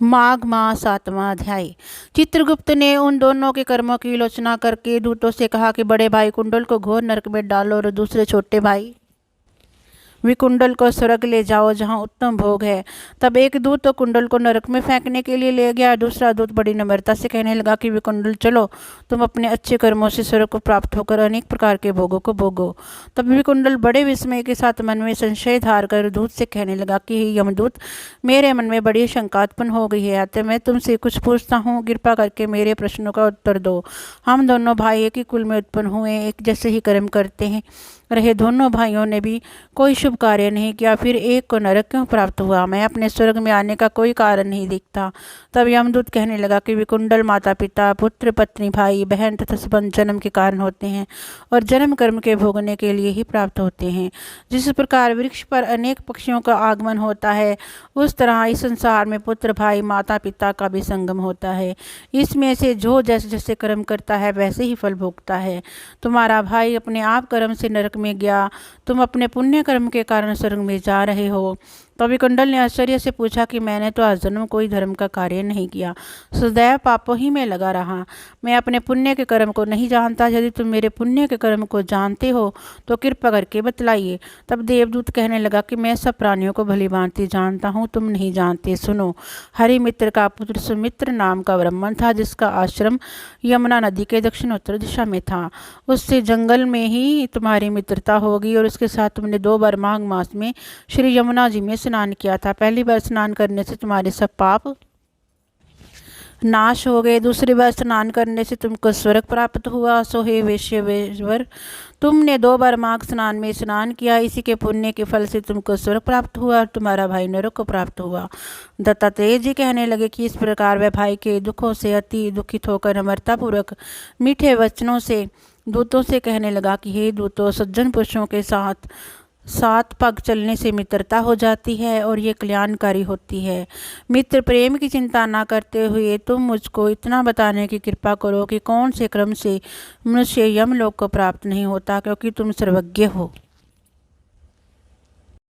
माघ माह 7वां अध्याय। चित्रगुप्त ने उन दोनों के कर्मों की आलोचना करके दूतों से कहा कि बड़े भाई कुंडल को घोर नरक में डालो और दूसरे छोटे भाई विकुंडल को स्वर्ग ले जाओ जहाँ उत्तम भोग है। तब एक दूत तो कुंडल को नरक में फेंकने के लिए ले गया। दूसरा दूत बड़ी नम्रता से कहने लगा कि विकुंडल चलो, तुम अपने अच्छे कर्मों से स्वर्ग को प्राप्त होकर अनेक प्रकार के भोगों को भोगो। तब विकुंडल बड़े विस्मय के साथ मन में संशय धार कर दूत से कहने लगा कि हे यमदूत, मेरे मन में बड़ी शंका उत्पन्न हो गई है, अतः मैं तुमसे कुछ पूछता हूँ, कृपा करके मेरे प्रश्नों का उत्तर दो। हम दोनों भाई एक ही कुल में उत्पन्न हुए, एक जैसे ही कर्म करते हैं रहे, दोनों भाइयों ने भी कोई शुभ कार्य नहीं किया, फिर एक को नरक क्यों प्राप्त हुआ? मैं अपने स्वर्ग में आने का कोई कारण नहीं दिखता। तब यमदूत कहने लगा कि विकुंडल माता पिता पुत्र पत्नी भाई बहन तथा संबंध जन्म के कारण होते हैं और जन्म कर्म के भोगने के लिए ही प्राप्त होते हैं। जिस प्रकार वृक्ष पर अनेक पक्षियों का आगमन होता है, उस तरह इस संसार में पुत्र भाई माता पिता का भी संगम होता है। इसमें से जो जैसे जैसे कर्म करता है वैसे ही फल भोगता है। तुम्हारा भाई अपने आप कर्म से नरक में गया, तुम अपने पुण्य कर्म के कारण स्वर्ग में जा रहे हो। तो विकुंडल ने आश्चर्य से पूछा कि मैंने तो आज जन्म कोई धर्म का कार्य नहीं किया, सदैव पापों ही में लगा रहा। मैं अपने पुण्य के कर्म को नहीं जानता। यदि तुम मेरे पुण्य के कर्म को जानते हो तो कृपा करके बतलाइए। तब देवदूत कहने लगा कि मैं सब प्राणियों को भली भांति जानता हूँ, तुम नहीं जानते। सुनो, हरिमित्र का पुत्र सुमित्र नाम का ब्राह्मण था, जिसका आश्रम यमुना नदी के दक्षिणोत्तर दिशा में था। उससे जंगल में ही तुम्हारी मित्रता होगी और उसके साथ तुमने 2 बार माघ मास में श्री यमुना जी में स्नान किया था। पहली बार स्नान करने से तुम्हारे सब पाप नाश हो गए, दूसरी बार स्नान करने से तुमको स्वर्ग प्राप्त हुआ। सो हे वैश्यवर, तुमने 2 बार माघ स्नान में स्नान किया, इसी के पुण्य के फल से तुमको स्वर्ग प्राप्त हुआ और तुम्हारा भाई नरक को प्राप्त हुआ। दत्तात्रेय जी कहने लगे कि इस प्रकार वह भाई के दुखों से अति दुखित होकर अमरतापूर्वक मीठे वचनों से दूतों से कहने लगा कि हे दूतों, सज्जन पुरुषों के साथ 7 पग चलने से मित्रता हो जाती है और ये कल्याणकारी होती है। मित्र प्रेम की चिंता ना करते हुए तुम मुझको इतना बताने की कृपा करो कि कौन से क्रम से मनुष्य यमलोक को प्राप्त नहीं होता, क्योंकि तुम सर्वज्ञ हो।